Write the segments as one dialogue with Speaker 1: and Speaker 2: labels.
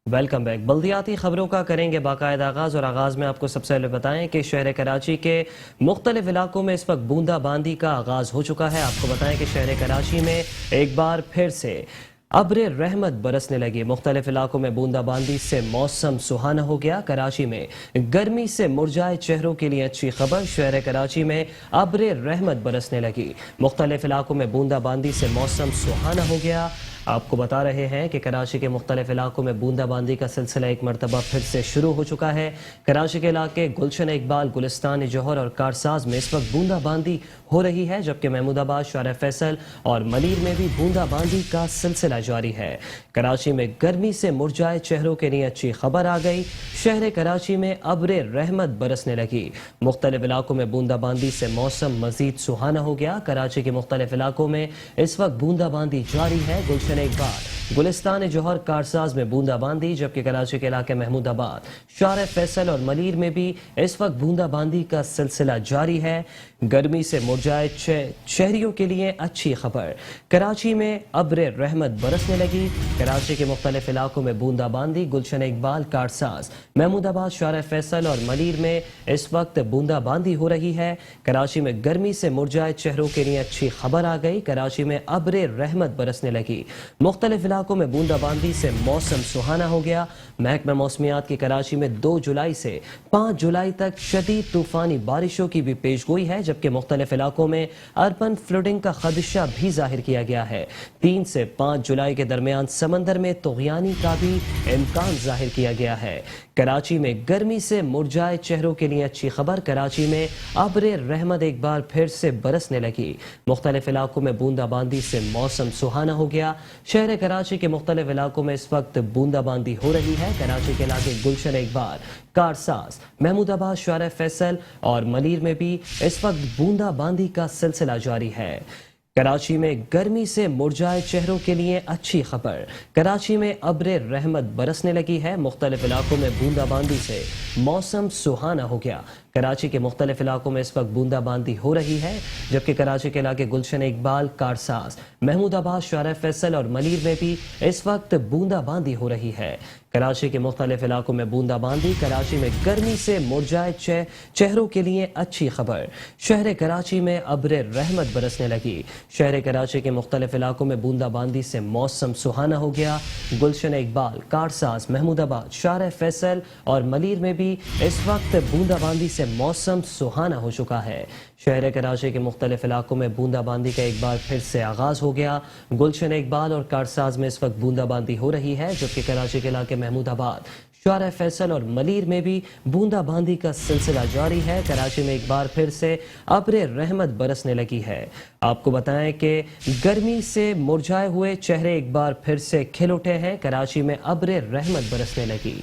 Speaker 1: Welcome back. بلدیاتی خبروں کا کریں گے باقاعدہ آغاز، اور آغاز میں آپ کو سب سے پہلے بتائیں کہ شہر کراچی کے مختلف علاقوں میں اس وقت بوندا باندی کا آغاز ہو چکا ہے۔ آپ کو بتائیں کہ شہر کراچی میں ایک بار پھر سے ابر رحمت برسنے لگی۔ مختلف علاقوں میں بوندا باندی سے موسم سہانا ہو گیا۔ کراچی میں گرمی سے مرجھائے چہروں کے لیے اچھی خبر، شہر کراچی میں ابر رحمت برسنے لگی۔ مختلف علاقوں میں بوندا باندی سے موسم سہانا ہو گیا۔ آپ کو بتا رہے ہیں کہ کراچی کے مختلف علاقوں میں بوندا باندی کا سلسلہ ایک مرتبہ پھر سے شروع ہو چکا ہے۔ کراچی کے علاقے گلشن اقبال، گلستان جوہر اور کارساز میں اس وقت بوندا باندی ہو رہی ہے، جبکہ محمود آباد، شارع فیصل اور ملیر میں بھی بوندا باندی کا سلسلہ جاری ہے۔ کراچی میں گرمی سے مرجھائے چہروں کے لیے اچھی خبر آ گئی۔ شہر کراچی میں ابر رحمت برسنے لگی۔ مختلف علاقوں میں بوندا باندی سے موسم مزید سہانا ہو گیا۔ کراچی کے مختلف علاقوں میں اس وقت بوندا باندی جاری ہے۔ گلشن اقبال، گلستان جوہر، کارساز میں بوندا باندی، جبکہ کراچی کے علاقے محمود آباد، شارع فیصل اور ملیر میں بھی اس وقت بوندا باندی کا سلسلہ جاری ہے۔ گرمی سے مرجھائے شہریوں کے لیے اچھی خبر، کراچی میں ابر رحمت برسنے لگی۔ کراچی کے مختلف علاقوں میں بوندا باندی، گلشن اقبال، کارساز، محمود آباد، شارع فیصل اور ملیر میں اس وقت بوندا باندی ہو رہی ہے۔ کراچی میں گرمی سے مرجھائے چہروں کے لیے اچھی خبر آ گئی۔ کراچی میں ابر رحمت برسنے لگی۔ مختلف علاقوں میں بوندا باندی سے موسم سہانا ہو گیا۔ محکمہ موسمیات کی کراچی میں 2 جولائی سے 5 جولائی تک شدید طوفانی بارشوں کی بھی پیش گوئی ہے، جبکہ مختلف علاقوں میں اربن فلڈنگ کا خدشہ بھی ظاہر کیا گیا ہے۔ 3 سے 5 جولائی کے درمیان سمندر میں طغیانی کا بھی امکان ظاہر کیا گیا ہے۔ کراچی میں گرمی سے مرجھائے چہروں کے لیے اچھی خبر، کراچی میں ابر رحمت ایک بار پھر سے برسنے لگی۔ مختلف علاقوں میں بوندا باندی سے موسم سہانا ہو گیا۔ شہر کراچی کے مختلف علاقوں میں اس وقت بوندا باندی ہو رہی ہے۔ کراچی کے علاقے گلشن اقبال، کارساز، محمود آباد، شارع فیصل اور ملیر میں بھی اس وقت بوندا باندی کا سلسلہ جاری ہے۔ کراچی میں گرمی سے مرجھائے چہروں کے لیے اچھی خبر، کراچی میں ابر رحمت برسنے لگی ہے۔ مختلف علاقوں میں بوندا باندی سے موسم سہانا ہو گیا۔ کراچی کے مختلف علاقوں میں اس وقت بوندا باندی ہو رہی ہے، جبکہ کراچی کے علاقے گلشن اقبال، کارساز، محمود آباد، شارع فیصل اور ملیر میں بھی اس وقت بوندا باندی ہو رہی ہے۔ کراچی کے مختلف علاقوں میں بوندا باندی، کراچی میں گرمی سے مرجھائے چہروں کے لیے اچھی خبر، شہر کراچی میں ابر رحمت برسنے لگی۔ شہر کراچی کے مختلف علاقوں میں بوندا باندی سے موسم سہانا ہو گیا۔ گلشن اقبال، کارساز، محمود آباد، شارع فیصل اور ملیر میں بھی اس وقت بوندا باندی سے موسم سہانا ہو چکا ہے۔ شہر کراچی کے مختلف علاقوں میں بوندا باندی کا ایک بار پھر سے آغاز ہو گیا۔ گلشن اقبال اور کارساز میں اس وقت بوندا باندی ہو رہی ہے، جبکہ کراچی کے علاقے محمود آباد، شارع فیصل اور ملیر میں بھی بوندا باندی کا سلسلہ جاری ہے۔ کراچی میں ایک بار پھر سے ابر رحمت برسنے لگی ہے۔ آپ کو بتائیں کہ گرمی سے مرجھائے ہوئے چہرے ایک بار پھر سے کھل اٹھے ہیں۔ کراچی میں ابر رحمت برسنے لگی۔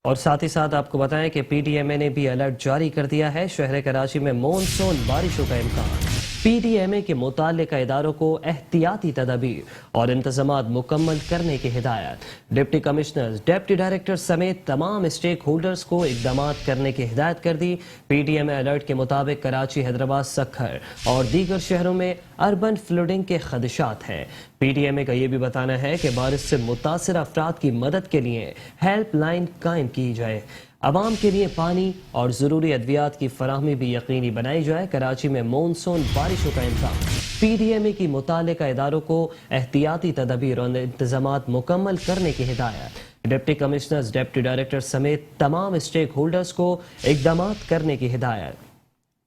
Speaker 1: اور ساتھ ہی ساتھ آپ کو بتائیں کہ پی ڈی ایم اے نے بھی الرٹ جاری کر دیا ہے۔ شہر کراچی میں مونسون بارشوں کا امکان، پی ڈی ایم اے کے متعلقہ اداروں کو احتیاطی تدابیر اور انتظامات مکمل کرنے کی ہدایت۔ ڈپٹی کمشنرز، ڈپٹی ڈائریکٹر سمیت تمام اسٹیک ہولڈرز کو اقدامات کرنے کی ہدایت کر دی۔ پی ڈی ایم اے الرٹ کے مطابق کراچی، حیدرآباد، سکھر اور دیگر شہروں میں اربن فلڈنگ کے خدشات ہیں۔ پی ڈی ایم اے کا یہ بھی بتانا ہے کہ بارش سے متاثرہ افراد کی مدد کے لیے ہیلپ لائن قائم کی جائے، عوام کے لیے پانی اور ضروری ادویات کی فراہمی بھی یقینی بنائی جائے۔ کراچی میں مونسون بارشوں کا امکان، پی ڈی ایم اے کی متعلقہ اداروں کو احتیاطی تدابیر اور انتظامات مکمل کرنے کی ہدایت۔ ڈپٹی کمشنرز، ڈپٹی ڈائریکٹر سمیت تمام اسٹیک ہولڈرز کو اقدامات کرنے کی ہدایت۔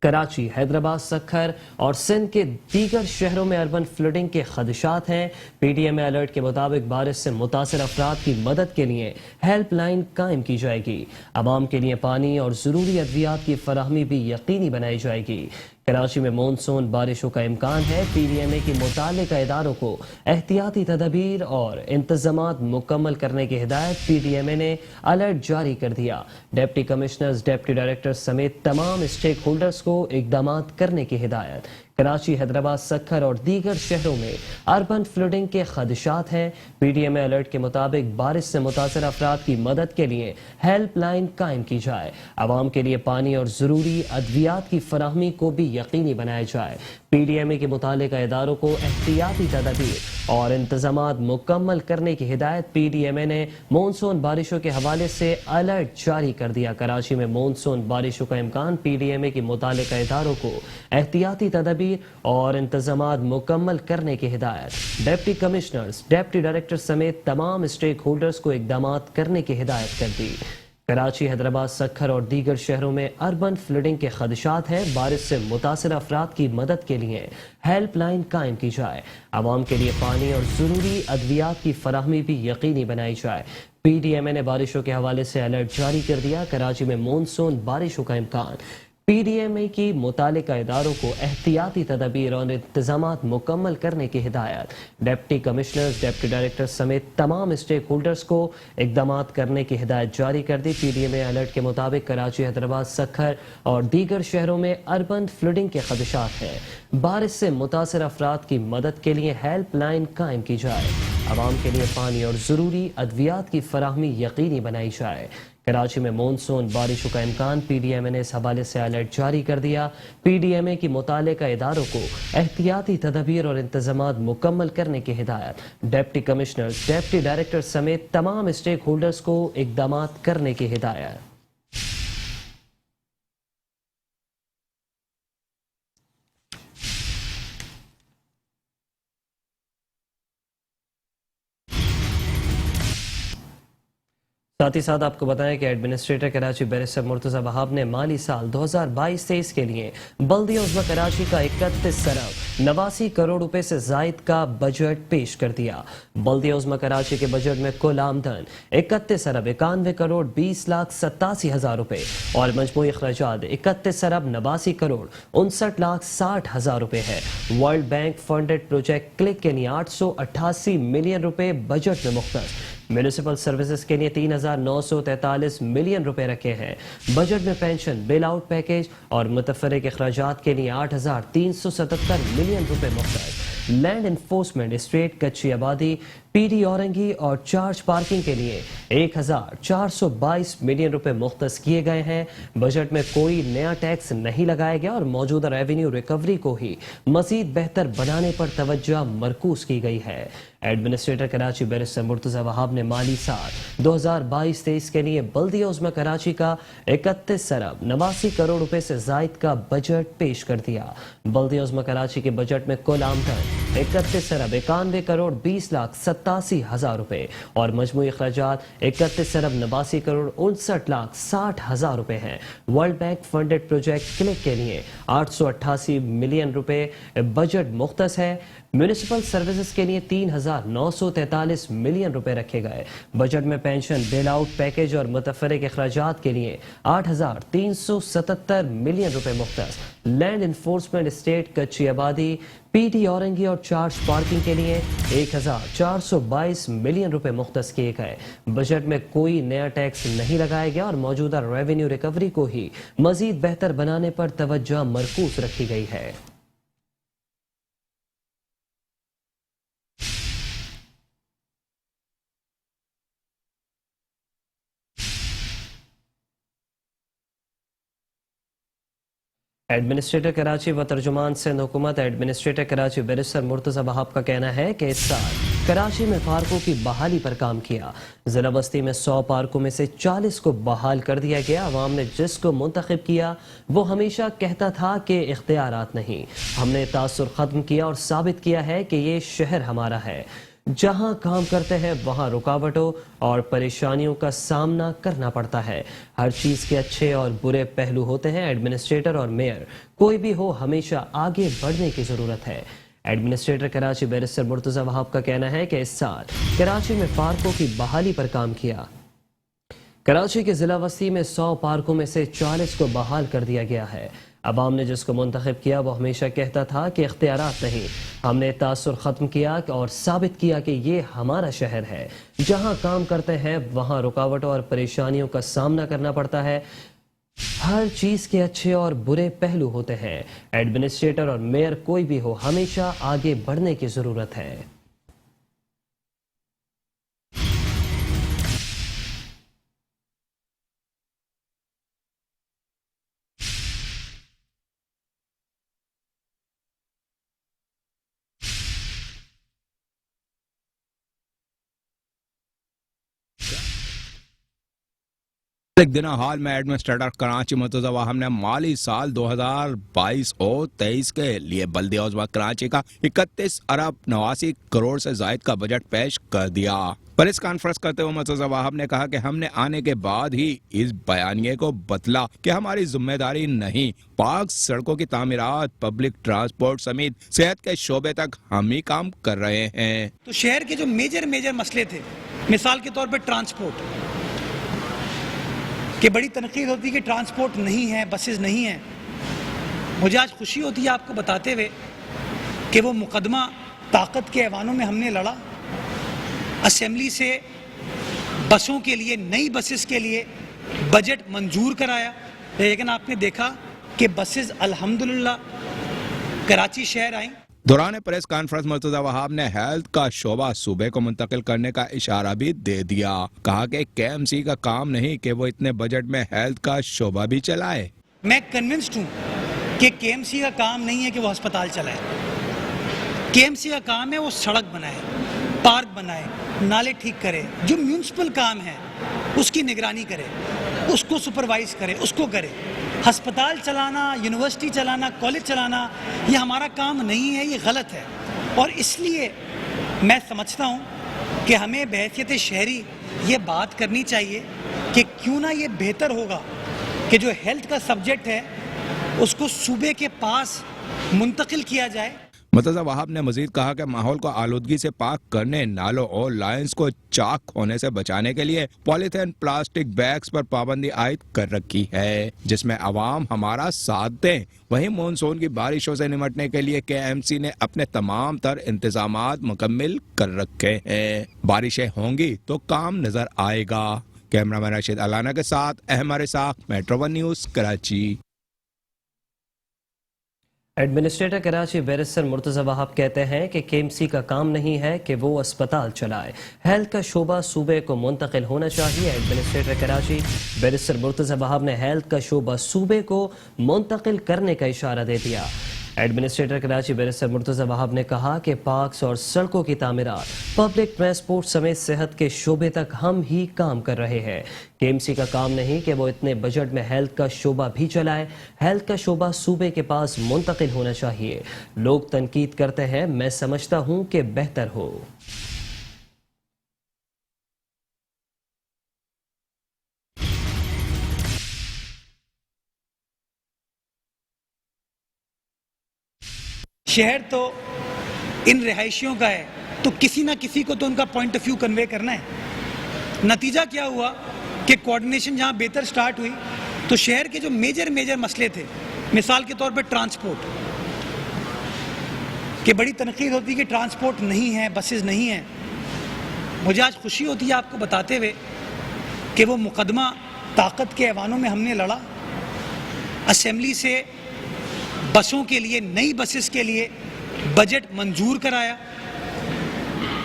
Speaker 1: کراچی، حیدرآباد، سکھر اور سندھ کے دیگر شہروں میں اربن فلڈنگ کے خدشات ہیں۔ پی ڈی ایم اے الرٹ کے مطابق بارش سے متاثر افراد کی مدد کے لیے ہیلپ لائن قائم کی جائے گی، عوام کے لیے پانی اور ضروری ادویات کی فراہمی بھی یقینی بنائی جائے گی۔ کراچی میں مونسون بارشوں کا امکان ہے۔ پی ڈی ایم اے کی متعلقہ اداروں کو احتیاطی تدابیر اور انتظامات مکمل کرنے کی ہدایت۔ پی ڈی ایم اے نے الرٹ جاری کر دیا۔ ڈپٹی کمشنرز، ڈپٹی ڈائریکٹر سمیت تمام اسٹیک ہولڈرز کو اقدامات کرنے کی ہدایت۔ कराची, हैदराबाद, सक्खर और दीगर शहरों में अर्बन फ्लडिंग के खदशात हैं। PDMA अलर्ट के मुताबिक बारिश से मुतासर अफराद की मदद के लिए हेल्प लाइन कायम की जाए। आवाम के लिए पानी और ज़रूरी अद्वियात की फराहमी को भी यकीनी बनाया जाए। PDMA के मुतालिका इदारों को एहतियाती तदाबीर और इंतजामात मुकम्मल करने की हिदायत। PDMA ने मानसून बारिशों के हवाले से अलर्ट जारी कर दिया। कराची में मानसून बारिशों का इम्कान। PDMA के मुतालिका इदारों को एहतियाती तदाबीर और इंतजामात मुकम्मल करने की हिदायत। डिप्टी कमिश्नर्स, डिप्टी डायरेक्टर समेत तमाम स्टेक होल्डर्स को इकदामात करने की हिदायत कर दी। कराची, हैदराबाद, सक्खर और दीगर शहरों में अर्बन फ्लडिंग के खदशात हैं। बारिश से मुतासर अफराद की मदद के लिए हेल्प लाइन कायम की जाए। आवाम के लिए पानी और ज़रूरी अद्वियात की फराहमी भी यकीनी बनाई जाए। PDMA ने बारिशों के हवाले से अलर्ट जारी कर दिया। कराची में मानसून बारिशों का इम्कान। PDMA की मुतालिका इदारों को एहतियाती तदाबीर और इंतजामात मुकम्मल करने की हिदायत। डिप्टी कमिश्नर्स, डिप्टी डायरेक्टर समेत तमाम स्टेक होल्डर्स को इकदामात करने की हिदायत जारी कर दी। PDMA अलर्ट के मुताबिक कराची, हैदराबाद, सक्खर और दीगर शहरों में अर्बन फ्लडिंग के खदशात हैं। बारिश से मुतासर अफराद की मदद के लिए हेल्प लाइन कायम की जाए। आवाम के लिए पानी और ज़रूरी अद्वियात की फराहमी यकीनी बनाई जाए। कराची में मानसून बारिशों का इम्कान। PDMA ने इस हवाले से अलर्ट जारी कर दिया। PDMA की मुतालिका इदारों को एहतियाती तदाबीर और इंतजामात मुकम्मल करने की हिदायत। डिप्टी कमिश्नर्स, डिप्टी डायरेक्टर समेत तमाम स्टेक होल्डर्स को इकदामात करने की हिदायत। साथ ही साथ आपको बताएं कि एडमिनिस्ट्रेटर कराची बैरिस्टर मुर्तज़ा वहाब ने माली साल 2022-23 के लिए बल्दिया उज़्मा कराची का 31 अरब 89 करोड़ रुपए से जायद का बजट पेश कर दिया। बल्दिया उज़्मा कराची के बजट में कुल आमदन 31 अरब 91 करोड़ 20 लाख 87 हजार रुपए और मजमूई अखराजात 31 अरब 89 करोड़ 59 लाख 60 हजार रुपए है। World bank funded project click के लिए 888 मिलियन रुपए बजट में मुख्तस। म्यूनिसिपल सर्विसेज के लिए 3,943 मिलियन रुपए रखे हैं। बजट में पेंशन, बेल आउट पैकेज और मुतफर्रिक अखराजात के लिए 8,377 मिलियन रुपए मुख्तस। लैंड इन्फोर्समेंट, स्टेट कच्ची आबादी, PD औरंगी और चार्ज पार्किंग के लिए 1,422 मिलियन रुपए मुख्तस किए गए हैं। बजट में कोई नया टैक्स नहीं लगाया गया और मौजूदा रेवेन्यू रिकवरी को ही मजीद बेहतर बनाने पर तवज्जो मरकूज की गई है। एडमिनिस्ट्रेटर कराची बैरिस्टर मुर्तज़ा वहाब ने माली साल 2022-23 के लिए बल्दिया उज़्मा कराची का 31 अरब 89 करोड़ रुपए से जायद का बजट पेश कर दिया। बल्दिया उज़्मा कराची के बजट में कुल आमदन 31 अरब 91 करोड़ 20 लाख 87 हजार रुपए और मजमूई अखराजात 31 अरब 89 करोड़ 59 लाख 60 हजार रुपए हैं। World bank funded project click के लिए 888 मिलियन रुपए बजट मुख्तस है। म्यूनिसिपल सर्विसेज के लिए 3,943 मिलियन रुपए रखे गए। बजट में पेंशन, बेल आउट पैकेज और मुतफर्रिक अखराजात के लिए 8,377 मिलियन रुपए मुख्तस। लैंड इन्फोर्समेंट, स्टेट कच्ची आबादी, PD औरंगी और चार्ज पार्किंग के लिए 1,422 मिलियन रुपए मुख्तस किए गए। बजट में कोई नया टैक्स नहीं लगाया गया और मौजूदा रेवेन्यू रिकवरी को ही मजीद बेहतर बनाने पर तवज्जो मरकूज रखी गई है। एडमिनिस्ट्रेटर कराची व तर्जुमान सिंध हुकूमत एडमिनिस्ट्रेटर कराची बैरिस्टर मुर्तज़ा वहाब का कहना है कि इस साल कराची में पार्कों की बहाली पर काम किया। जिला बस्ती में 100 पार्कों में से 40 को बहाल कर दिया गया। अवाम ने जिसको मुंतखब किया वो हमेशा कहता था कि इख्तियारात नहीं। हमने तासुर खत्म किया और साबित किया है कि ये शहर हमारा है। जहां काम करते हैं वहां रुकावटों और परेशानियों का सामना करना पड़ता है। हर चीज के अच्छे और बुरे पहलू होते हैं। एडमिनिस्ट्रेटर और मेयर कोई भी हो, हमेशा आगे बढ़ने की जरूरत है। एडमिनिस्ट्रेटर कराची बैरिस्टर मुर्तज़ा वहाब का कहना है कि इस साल कराची में पार्कों की बहाली पर काम किया। कराची के जिला वस्ती में 100 पार्कों में से 40 को बहाल कर दिया गया है। अवाम ने जिसको मुंतखब किया वो हमेशा कहता था कि इख्तियारात नहीं। हमने तासुर ख़त्म किया और साबित किया कि ये हमारा शहर है। जहां काम करते हैं वहां रुकावटों और परेशानियों का सामना करना पड़ता है। ہر چیز کے اچھے اور برے پہلو ہوتے ہیں. ایڈمنسٹریٹر اور میئر کوئی بھی ہو، ہمیشہ آگے بڑھنے کی ضرورت ہے.
Speaker 2: ایک دن حال میں ایڈمنسٹریٹر کراچی مرتضی واہم نے مالی سال 2022 اور 23 کے لیے بلدیہ عظمیٰ کراچی کا 31 ارب 89 کروڑ سے زائد کا بجٹ پیش کر دیا. پریس کانفرنس کرتے ہوئے مرتضی واہم نے کہا کہ ہم نے آنے کے بعد ہی اس بیانیے کو بتلا کہ ہماری ذمہ داری نہیں، پاک سڑکوں کی تعمیرات، پبلک ٹرانسپورٹ سمیت صحت کے شعبے تک ہم ہی کام کر رہے ہیں.
Speaker 3: تو شہر کے جو میجر مسئلے تھے، مثال کے طور پر ٹرانسپورٹ کہ بڑی تنقید ہوتی ہے کہ ٹرانسپورٹ نہیں ہے، بسز نہیں ہیں. مجھے آج خوشی ہوتی ہے آپ کو بتاتے ہوئے کہ وہ مقدمہ طاقت کے ایوانوں میں ہم نے لڑا، اسمبلی سے بسوں کے لیے، نئی بسز کے لیے بجٹ منظور کرایا، لیکن آپ نے دیکھا کہ بسز الحمدللہ کراچی شہر آئیں.
Speaker 2: دوران پریس کانفرنس مرتضی واہم نے ہیلتھ کا شعبہ صوبے کو منتقل کرنے کا اشارہ بھی دے دیا. کہا کہ کے ایم سی کا کام نہیں کہ وہ اتنے بجٹ میں ہیلتھ کا شعبہ بھی چلائے.
Speaker 3: میں کنونسڈ ہوں کہ کے ایم سی کا کام نہیں ہے کہ وہ ہسپتال چلائے. کے ایم سی کا کام ہے وہ سڑک بنائے، پارک بنائے، نالے ٹھیک کرے، جو میونسپل کام ہے اس کی نگرانی کرے، اس کو سپروائز کرے، اس کو کرے. ہسپتال چلانا، یونیورسٹی چلانا، کالج چلانا یہ ہمارا کام نہیں ہے، یہ غلط ہے. اور اس لیے میں سمجھتا ہوں کہ ہمیں بحیثیت شہری یہ بات کرنی چاہیے کہ کیوں نہ یہ بہتر ہوگا کہ جو ہیلتھ کا سبجیکٹ ہے اس کو صوبے کے پاس منتقل کیا جائے.
Speaker 2: مرتضی واہم نے مزید کہا کہ ماحول کو آلودگی سے پاک کرنے، نالوں اور لائنز کو چاک ہونے سے بچانے کے لیے پولیتھین پلاسٹک بیگز پر پابندی عائد کر رکھی ہے، جس میں عوام ہمارا ساتھ دیں. وہیں مونسون کی بارشوں سے نمٹنے کے لیے کے ایم سی نے اپنے تمام تر انتظامات مکمل کر رکھے ہیں. بارشیں ہوں گی تو کام نظر آئے گا. کیمرہ مین راشد علانہ کے ساتھ Ahmed Razzaq, metro one news, Karachi.
Speaker 1: Administrator Karachi barrister Murtaza Wahab کہتے ہیں کہ کے ایم سی کا کام نہیں ہے کہ وہ اسپتال چلائے، ہیلتھ کا شعبہ صوبے کو منتقل ہونا چاہیے. ایڈمنسٹریٹر کراچی بیرسٹر مرتضی واہب نے ہیلتھ کا شعبہ صوبے کو منتقل کرنے کا اشارہ دے دیا. ایڈمنسٹریٹر کراچی بیرسٹر مرتضی واہب نے کہا کہ پارکس اور سڑکوں کی تعمیرات، پبلک ٹرانسپورٹ سمیت صحت کے شعبے تک ہم ہی کام کر رہے ہیں. کے ایم سی کا کام نہیں کہ وہ اتنے بجٹ میں ہیلتھ کا شعبہ بھی چلائے، ہیلتھ کا شعبہ صوبے کے پاس منتقل ہونا چاہیے. لوگ تنقید کرتے ہیں، میں سمجھتا ہوں کہ بہتر ہو.
Speaker 3: شہر تو ان رہائشیوں کا ہے تو کسی نہ کسی کو تو ان کا پوائنٹ آف ویو کنوے کرنا ہے. نتیجہ کیا ہوا کہ کوارڈینیشن جہاں بہتر سٹارٹ ہوئی تو شہر کے جو میجر مسئلے تھے، مثال کے طور پر ٹرانسپورٹ کہ بڑی تنقید ہوتی ہے کہ ٹرانسپورٹ نہیں ہے، بسز نہیں ہیں. مجھے آج خوشی ہوتی ہے آپ کو بتاتے ہوئے کہ وہ مقدمہ طاقت کے ایوانوں میں ہم نے لڑا، اسمبلی سے بسوں کے لیے، نئی بسز کے لیے بجٹ منظور کرایا،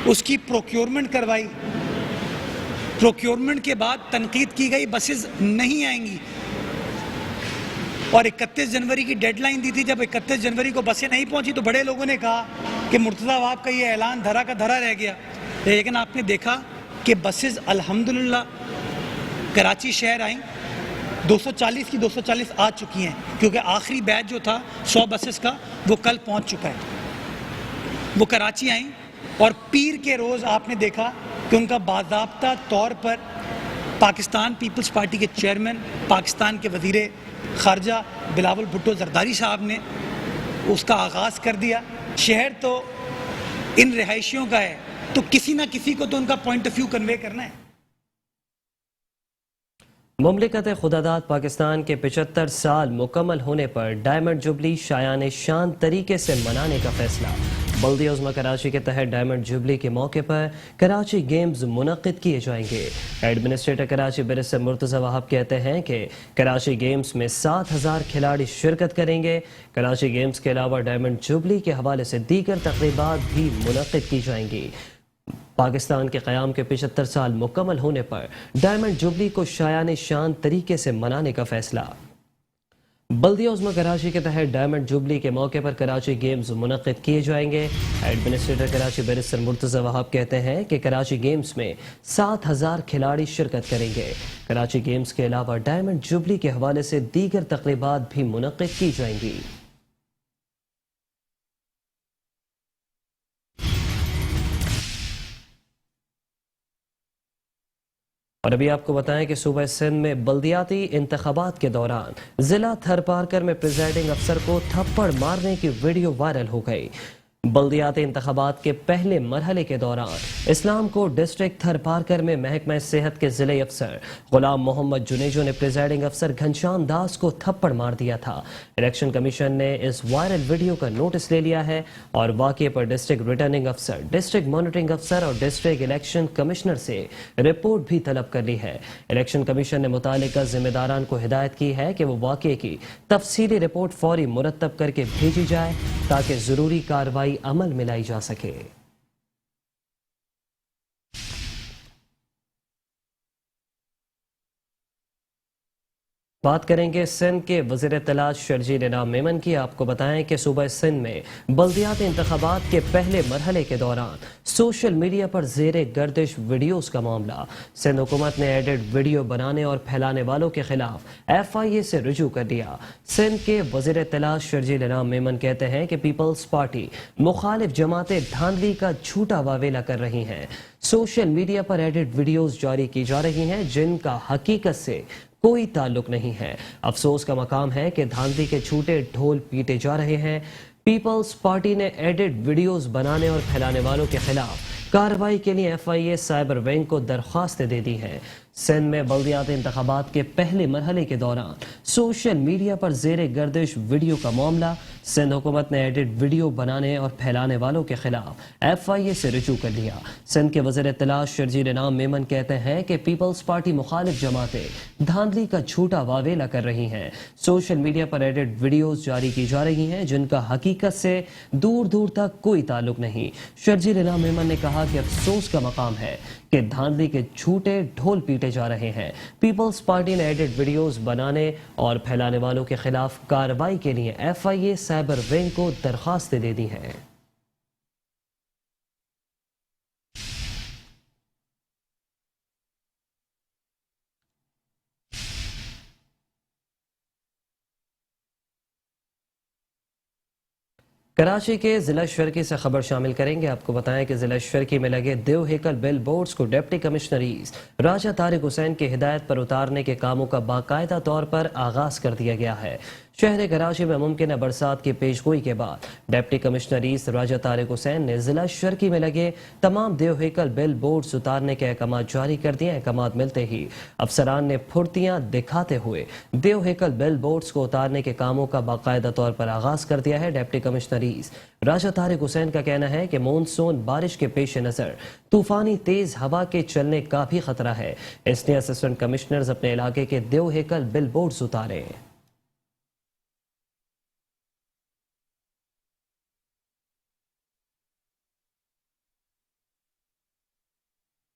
Speaker 3: اس کی پروکیورمنٹ کروائی. پروکیورمنٹ کے بعد تنقید کی گئی بسز نہیں آئیں گی، اور 31 جنوری کی ڈیڈ لائن دی تھی. جب 31 جنوری کو بسیں نہیں پہنچی تو بڑے لوگوں نے کہا کہ مرتضی واہب کا یہ اعلان دھرا کا دھرا رہ گیا. لیکن آپ نے دیکھا کہ بسز الحمدللہ کراچی شہر آئیں، 240 کی 240 آ چکی ہیں، کیونکہ آخری بیچ جو تھا 100 بسز کا وہ کل پہنچ چکا ہے. وہ کراچی آئیں اور پیر کے روز آپ نے دیکھا کہ ان کا باضابطہ طور پر پاکستان پیپلز پارٹی کے چیئرمین، پاکستان کے وزیر خارجہ بلاول بھٹو زرداری صاحب نے اس کا آغاز کر دیا. شہر تو ان رہائشیوں کا ہے تو کسی نہ کسی کو تو ان کا پوائنٹ آف ویو کنوے کرنا ہے.
Speaker 1: مملکت خداداد پاکستان کے 75 سال مکمل ہونے پر ڈائمنڈ جبلی شایان شان طریقے سے منانے کا فیصلہ. बल्दी उज़्मा कराची के तहत डायमंड जुबली के मौके पर कराची गेम्स मुनक्किद किए जाएंगे। एडमिनिस्ट्रेटर कराची बैरिस्टर मुर्तज़ा वहाब कहते हैं कि कराची गेम्स में 7,000 खिलाड़ी शिरकत करेंगे। कराची गेम्स के अलावा डायमंड जुबली के हवाले से दीगर तक़रीबात भी मुनक्किद की जाएंगी। पाकिस्तान के क़याम के 75 साल मुकम्मल होने पर डायमंड जुबली को शायान शान तरीके से मनाने का फैसला। बल्दिया उज़्मा कराची के तहत डायमंड जुबली के मौके पर कराची गेम्स मुनक्किद किए जाएंगे। एडमिनिस्ट्रेटर कराची बैरिस्टर मुर्तज़ा वहाब कहते हैं कि कराची गेम्स में 7,000 खिलाड़ी शिरकत करेंगे। कराची गेम्स के अलावा डायमंड जुबली के हवाले से दीगर तक़रीबात भी मुनक्किद की जाएंगी। और अभी आपको बताएं कि सूबा सिंध में बल्दियाती इंतखाबात के दौरान जिला थरपारकर में प्रिजाइडिंग अफसर को थप्पड़ मारने की वीडियो वायरल हो गई। बल्दियाती इंतखाबात के पहले मरहले के दौरान इस्लाम कोट डिस्ट्रिक्ट थरपारकर में महकमा सेहत के जिले अफसर गुलाम मोहम्मद जुनेजो ने प्रिजाइडिंग अफसर घनश्याम दास को थप्पड़ मार दिया था। इलेक्शन कमीशन ने इस वायरल वीडियो का नोटिस ले लिया है और वाक़े पर डिस्ट्रिक्ट रिटर्निंग अफसर, डिस्ट्रिक्ट मॉनिटरिंग अफसर और डिस्ट्रिक्ट इलेक्शन कमिश्नर से रिपोर्ट भी तलब कर ली है। इलेक्शन कमीशन ने मुतालिका जिम्मेदारान को हिदायत की है कि वो वाक़े की तफसीली रिपोर्ट फौरी मुरतब करके भेजी जाए ताकि जरूरी कार्रवाई अमल में लाई जा सके। बात करेंगे सिंध के वज़ीर इत्तलात शर्जील इनाम मेमन की। आपको बताएं कि सूबा सिंध में बल्दियाती इंतखाबात के पहले मरहले के दौरान सोशल मीडिया पर ज़ेरे गर्दिश वीडियोस का मामला। सिंध हुकूमत ने एडिट वीडियो बनाने और फैलाने वालों के खिलाफ FIA से रुजू कर दिया। सिंध के वज़ीर इत्तलात शर्जील इनाम मेमन कहते हैं कि पीपल्स पार्टी मुखालिफ जमातें धांधली का झूठा वावेला कर रही हैं। सोशल मीडिया पर एडिट वीडियोस जारी की जा रही हैं जिनका हकीकत से कोई ताल्लुक नहीं है। अफसोस का मकाम है कि धांधली के झूठे ढोल पीटे जा रहे हैं। पीपल्स पार्टी ने एडिट वीडियोस बनाने और फैलाने वालों के खिलाफ कार्रवाई के लिए FIA साइबर विंग को दरख्वास्तें दे दी हैं। सिंध में बल्दियाती इंतखाबात के पहले मरहले के दौरान सोशल मीडिया पर ज़ेरे गर्दिश वीडियो का मामला। सिंध हुकूमत ने एडिट वीडियो बनाने और फैलाने वालों के खिलाफ FIA से रुजू कर लिया। सिंध के वज़ीर इत्तलात शर्जील इनाम मेमन कहते हैं कि पीपल्स पार्टी मुखालिफ जमातें धांधली का झूठा वावेला कर रही हैं। सोशल मीडिया पर एडिट वीडियोस जारी की जा रही हैं जिनका हकीकत से दूर दूर तक कोई ताल्लुक नहीं। शर्जील इनाम मेमन ने कहा कि अफसोस का मकाम है कि धांधली के झूठे ढोल पीटे जा रहे हैं। पीपल्स पार्टी ने एडिट वीडियोस बनाने और फैलाने वालों के खिलाफ कार्रवाई के लिए FIA साइबर विंग को दरख्वास्तें दे दी हैं। कराची के जिला शर्की से खबर शामिल करेंगे। आपको बताएं कि जिला शर्की में लगे देव हेकल बिल बोर्ड्स को डिप्टी कमिश्नरीज राजा तारिक हुसैन की हिदायत पर उतारने के कामों का बाकायदा तौर पर आगाज कर दिया गया है। शहर कराची में मुमकिन बरसात की पेशगोई के बाद डिप्टी कमिश्नरीज राजा तारिक हुसैन ने जिला शर्की में लगे तमाम देव हेकल बिल बोर्ड्स उतारने के अहकाम जारी कर दिए। अहकाम मिलते ही अफसरान ने फुर्तियां दिखाते हुए देव हेकल बिल बोर्ड्स को उतारने के कामों का बाकायदा तौर पर आगाज कर दिया है। डिप्टी कमिश्नरीज राजा तारिक हुसैन का कहना है कि मानसून बारिश के पेश नजर तूफानी तेज हवा के चलने का भी खतरा है, इसलिए असिस्टेंट कमिश्नर्स अपने इलाके के देव हेकल बिल बोर्ड्स उतारें।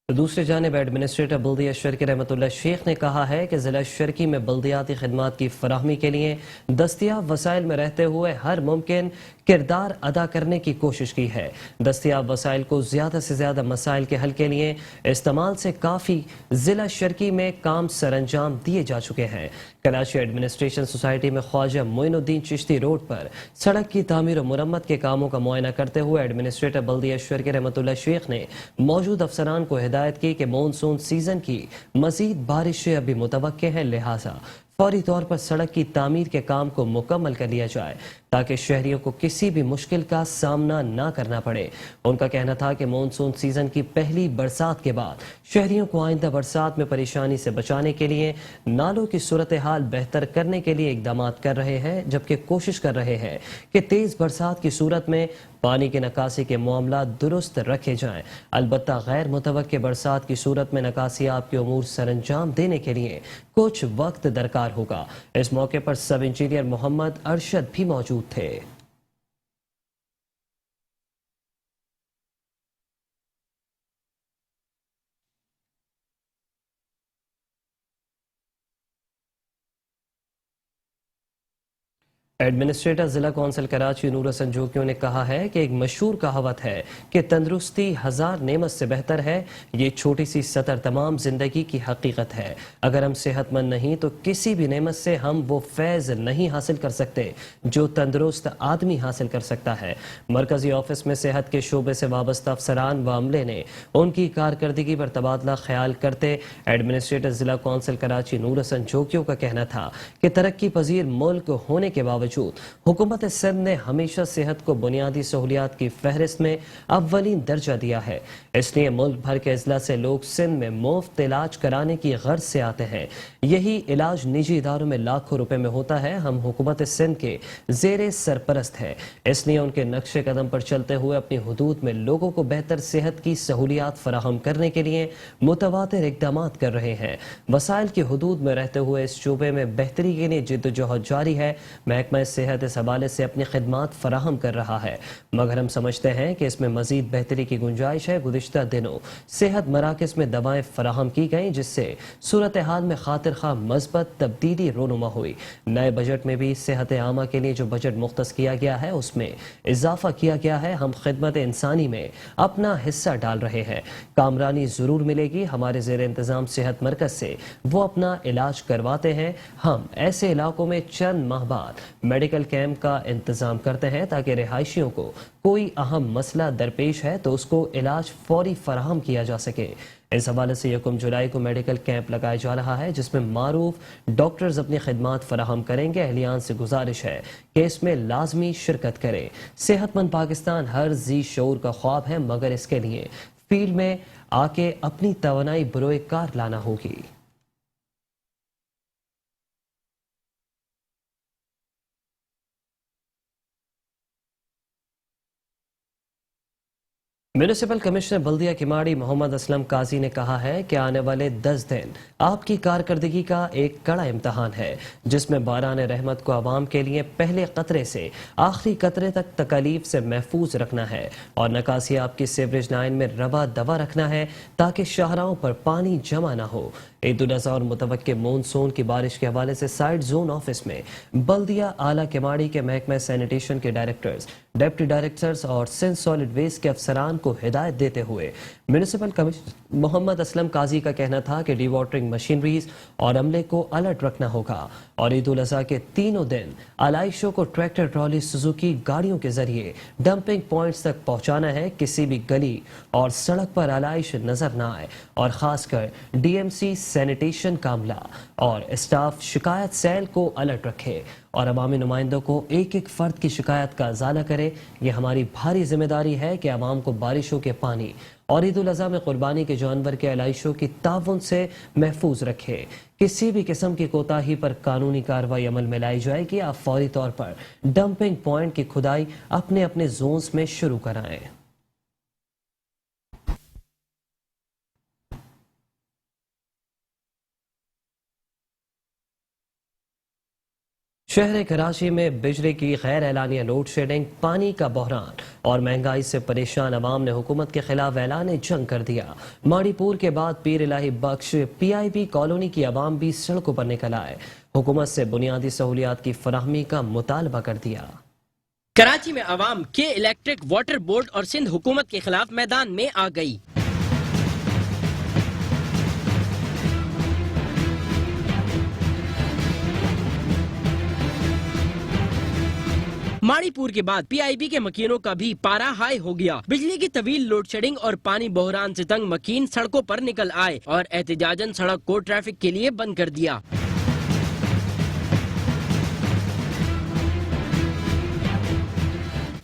Speaker 1: तो दूसरी जानिब एडमिनिस्ट्रेटर बल्दिया शर्की रहमतुल्लाह शेख ने कहा है कि जिला शर्की में बल्दियाती खिदमात की फराहमी के लिए दस्तियाब वसाइल में रहते हुए हर मुमकिन किरदार अदा करने की कोशिश की है। दस्तियाब वसाइल को ज़्यादा से ज़्यादा मसाइल के हल के लिए इस्तेमाल से काफ़ी जिला शर्की में काम सरअंजाम दिए जा चुके हैं। कराची एडमिनिस्ट्रेशन सोसाइटी में ख्वाजा मोइनुद्दीन चिश्ती रोड पर सड़क की तामीर और मुरम्मत के कामों का मुआयना करते हुए एडमिनिस्ट्रेटर बल्दिया शर्की रहमतुल्लाह शेख ने मौजूद अफसरान को हिदायत की कि मानसून सीजन की मजीद बारिशें अभी मुतवक्के हैं, लिहाजा फौरी तौर पर सड़क की तामीर के काम को मुकम्मल कर लिया जाए ताकि शहरियों को किसी भी मुश्किल का सामना ना करना पड़े। उनका कहना था कि मानसून सीजन की पहली बरसात के बाद शहरियों को आइंदा बरसात में परेशानी से बचाने के लिए नालों की सूरत हाल बेहतर करने के लिए इकदाम कर रहे हैं, जबकि कोशिश कर रहे हैं कि तेज बरसात की सूरत में पानी की निकासी के मामला दुरुस्त रखे जाएं। अलबत्ता गैर मुतवक्के बरसात की सूरत में निकासियाब के उमूर सरंजाम देने के लिए कुछ वक्त दरकार होगा। इस मौके पर सब इंजीनियर मोहम्मद अरशद भी मौजूद थे। एडमिनिस्ट्रेटर जिला कौंसिल कराची नूर हसन जोकियों ने कहा है कि एक मशहूर कहावत है कि तंदुरुस्ती हजार नेमत से बेहतर है। ये छोटी सी सतर तमाम जिंदगी की हकीकत है। अगर हम सेहतमंद नहीं तो किसी भी नेमत से हम वो फैज नहीं हासिल कर सकते जो तंदुरुस्त आदमी हासिल कर सकता है। मरकजी ऑफिस में सेहत के शोबे से वाबस्ता अफसरान व अमले ने उनकी कारकर्दगी पर तबादला ख्याल करते एडमिनिस्ट्रेटर जिला कौंसिल कराची नूर हसन जोकियों का कहना था कि तरक्की पजीर मुल्क होने के बावजूद हुकूमत सिंध ने हमेशा सेहत को बुनियादी सहूलियात की फहरिस्त में अव्वलीन दर्जा दिया है। इसलिए मुल्क भर के अजला से लोग सिंध में मुफ्त इलाज कराने की गर्ज से आते हैं। यही इलाज निजी इदारों में लाखों रुपए में होता है। हम हुकूमत सिंध के जेरे सरपरस्त है, इसलिए उनके नक्शे कदम पर चलते हुए अपनी हुदूद में लोगों को बेहतर सेहत की सहूलियात फराहम करने के लिए मुतवातिर इकदाम कर रहे हैं। वसाइल की हुदूद में रहते हुए इस शोबे में बेहतरी के लिए जिद्दोजहद जारी है। महकमा सेहत इस हवाले से अपनी खिदमात फराहम कर रहा है, मगर हम समझते हैं कि इसमें मजीद बेहतरी की गुंजाइश है। गुज़िश्ता दिनों सेहत मराकज़ में दवाएं फराहम की गईं, जिससे सूरत हाल में खातिर खा मस्बत तब्दीली रोनुमा हुई। नए बजट में भी सेहत आमा के लिए जो बजट मुख्तस किया गया है उसमें इजाफा किया गया है। हम खिदमत इंसानी में अपना हिस्सा डाल रहे हैं। कामरानी जरूर मिलेगी। हमारे जेर इंतजाम सेहत मरकज से वो अपना इलाज करवाते हैं। हम ऐसे इलाकों में चंद माह बाद मेडिकल कैंप का इंतजाम करते हैं ताकि रिहायशियों को कोई अहम मसला दरपेश है तो उसको इलाज फौरी फराहम किया जा सके। इस हवाले से 1 जुलाई को मेडिकल कैंप लगाया जा रहा है, जिसमें मारूफ डॉक्टर्स अपनी खिदमात फराहम करेंगे। अहलियान से गुजारिश है कि इसमें लाजमी शिरकत करें। सेहतमंद पाकिस्तान हर जी शऊर का ख्वाब है, मगर इसके लिए फील्ड में आके अपनी तवानाई बरोए कार लाना होगी। म्यूनिसिपल कमिश्नर बल्दिया किमाड़ी मोहम्मद असलम काजी ने कहा है कि आने वाले 10 दिन आपकी कारकर्दगी का एक कड़ा इम्तहान है, जिसमें बारान रहमत को आवाम के लिए पहले कतरे से आखिरी कतरे तक तकालीफ से महफूज रखना है और नकासी आपकी सीवरेज लाइन में रवा दवा रखना है ताकि शाहराहों पर पानी जमा न हो। ईद उल अज़हा और मुतवक्के मानसून की बारिश के हवाले से साइड जोन ऑफिस में बल्दिया आला किमाड़ी के महकमा सैनिटेशन के डायरेक्टर्स, डिप्टी डायरेक्टर्स और सिंध सॉलिड वेस्ट के अफसरान को हिदायत देते हुए म्यूनिसिपल कमिश्नर मोहम्मद असलम काजी का कहना था कि डी वाटरिंग मशीनरीज और अमले को अलर्ट रखना होगा और ईद उल अज़हा के तीनों दिन आलाइशों को ट्रैक्टर ट्रॉली सुजुकी गाड़ियों के जरिए डंपिंग पॉइंट्स तक पहुंचाना है। किसी भी गली और सड़क पर आलाइश नजर न आए और खासकर डीएमसी सैनिटेशन कामला और स्टाफ शिकायत सेल को अलर्ट रखे और अवामी नुमाइंदों को एक एक फर्द की शिकायत का अजाला करे। ये हमारी भारी जिम्मेदारी है कि अवाम को बारिशों के पानी और ईद उल अज़हा में कुर्बानी के जानवर के आलाइशों की ताउन से महफूज रखे। किसी भी किस्म की कोताही पर कानूनी कार्रवाई अमल में लाई जाएगी। आप फौरी तौर पर डंपिंग पॉइंट की खुदाई अपने अपने जोन्स में शुरू कराएं। शहर कराची में बिजली की गैर एलानिया लोड शेडिंग, पानी का बहरान और महंगाई से परेशान अवाम ने हुकूमत के खिलाफ ऐलान जंग कर दिया। माड़ीपुर के बाद पीर इलाही बख्श PIB कॉलोनी की अवाम भी सड़कों पर निकल आए। हुकूमत से बुनियादी सहूलियात की फराहमी का मुतालबा कर दिया।
Speaker 4: कराची में अवाम के इलेक्ट्रिक वाटर बोर्ड और सिंध हुकूमत के खिलाफ मैदान में आ गई। माड़ीपुर के बाद PIB के मकीनों का भी पारा हाई हो गया। बिजली की तवील लोड शेडिंग और पानी बहरान से तंग मकीन सड़कों पर निकल आए और एहतजाजन सड़क को ट्रैफिक के लिए बंद कर दिया।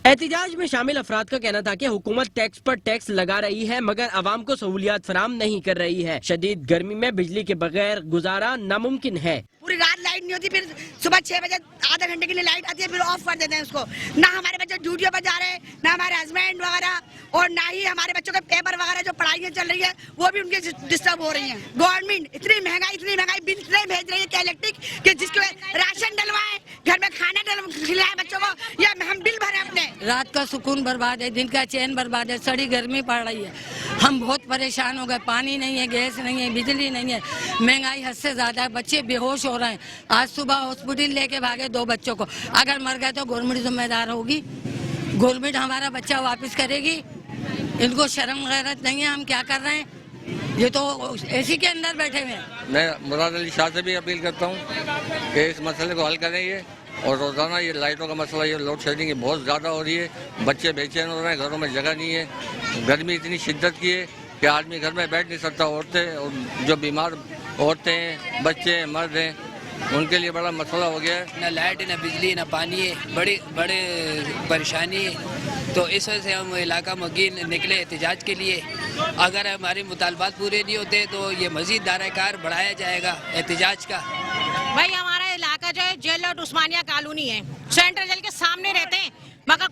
Speaker 4: एहतिजाज में शामिल अफराद का कहना था कि हुकूमत टैक्स पर टैक्स लगा रही है मगर आवाम को सहूलियात फराम नहीं कर रही है। शदीद गर्मी में बिजली के बगैर गुजारा नामुमकिन है।
Speaker 5: पूरी रात लाइट नहीं होती, फिर सुबह 6 बजे आधा घंटे के लिए लाइट आती है, फिर ऑफ कर देते हैं उसको। ना हमारे बच्चे ड्यूटियों पर जा रहे हैं, ना हमारे हस्बैंड वगैरह, और ना ही हमारे बच्चों के पेपर वगैरह जो पढ़ाइयाँ चल रही है वो भी उनके डिस्टर्ब हो रही हैं। गवर्नमेंट इतनी महंगाई बिल इतने भेज रही है कि इलेक्ट्रिक कि जिसको राशन डलवाए, घर में खाना खिलाए बच्चों को, या हम बिल भरे अपने।
Speaker 6: रात का सुकून बर्बाद है, दिन का चैन बर्बाद है, सड़ी गर्मी पड़ रही है, हम बहुत परेशान हो गए। पानी नहीं है, गैस नहीं है, बिजली नहीं है, महंगाई हद से ज्यादा है, बच्चे बेहोश हो रहे हैं। आज सुबह हॉस्पिटल लेके भागे 2 बच्चों को, अगर मर गए तो गवर्नमेंट जिम्मेदार होगी, गवर्नमेंट हमारा बच्चा वापस करेगी। इनको शर्म गैरत नहीं है, हम क्या कर रहे हैं, ये तो एसी के अंदर बैठे हुए हैं।
Speaker 7: मैं मुराद अली शाह से भी अपील करता हूँ कि इस मसले को हल करें ये, और रोजाना ये लाइटों का मसला, ये लोड शेडिंग की बहुत ज़्यादा हो रही है, बच्चे बेचैन हो रहे हैं, घरों में जगह नहीं है, गर्मी इतनी शिद्दत की है कि आदमी घर में बैठ नहीं सकता। औरतें और जो बीमार औरतें हैं, बच्चे हैं, मर्द हैं, उनके लिए बड़ा मसला हो गया है।
Speaker 8: न लाइट, न बिजली, न पानी है, बड़े परेशानी है। तो इस वजह से हम इलाका मकीन निकले एहतिजाज के लिए। अगर हमारे मुतालबात पूरे नहीं होते तो ये मजीद दायरा-ए-कार बढ़ाया जाएगा एहतिजाज का।
Speaker 9: भाई हमारा इलाका जो है जेल और उस्मानिया कॉलोनी है, सेंट्रल जेल के सामने रहते हैं, मगर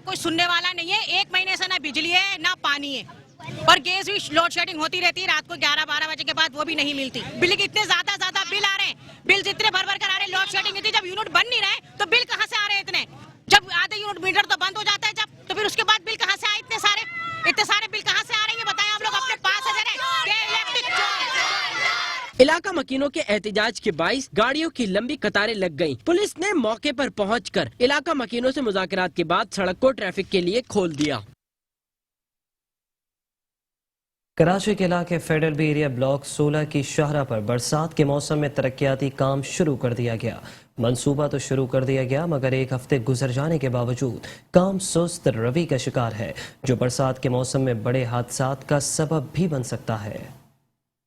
Speaker 9: कोई सुनने वाला नहीं है। 1 महीने से ना बिजली है ना पानी है, और गैस भी लोड शेडिंग होती रहती है, रात को 11-12 बजे के बाद वो भी नहीं मिलती। बिल के इतने ज्यादा बिल आ रहे हैं, बिल इतने भर कर आ रहे हैं, लोड शेडिंग इतनी, जब यूनिट बन नहीं रहे तो बिल कहाँ से आ रहे हैं इतने? जब आधे यूनिट मीटर तो बंद हो जाता है जब, तो फिर उसके बाद बिल कहाँ से आए इतने सारे बिल कहाँ से आ रहे हैं? बताएं आप लोग अपने पास है
Speaker 4: इलाका मकीनों के एहतिजाज के बाइस गाड़ियों की लंबी कतारें लग गईं। पुलिस ने मौके पर पहुंचकर इलाका मकीनों से मुज़ाकरात के बाद सड़क को ट्रैफिक के लिए खोल दिया।
Speaker 1: कराची के इलाके फेडरल बी एरिया ब्लॉक 16 की शाहरा पर बरसात के मौसम में तरक्याती काम शुरू कर दिया गया। मंसूबा तो शुरू कर दिया गया मगर 1 हफ्ते गुजर जाने के बावजूद काम सुस्त रवि का शिकार है, जो बरसात के मौसम में बड़े हादसात का सबब भी बन सकता है।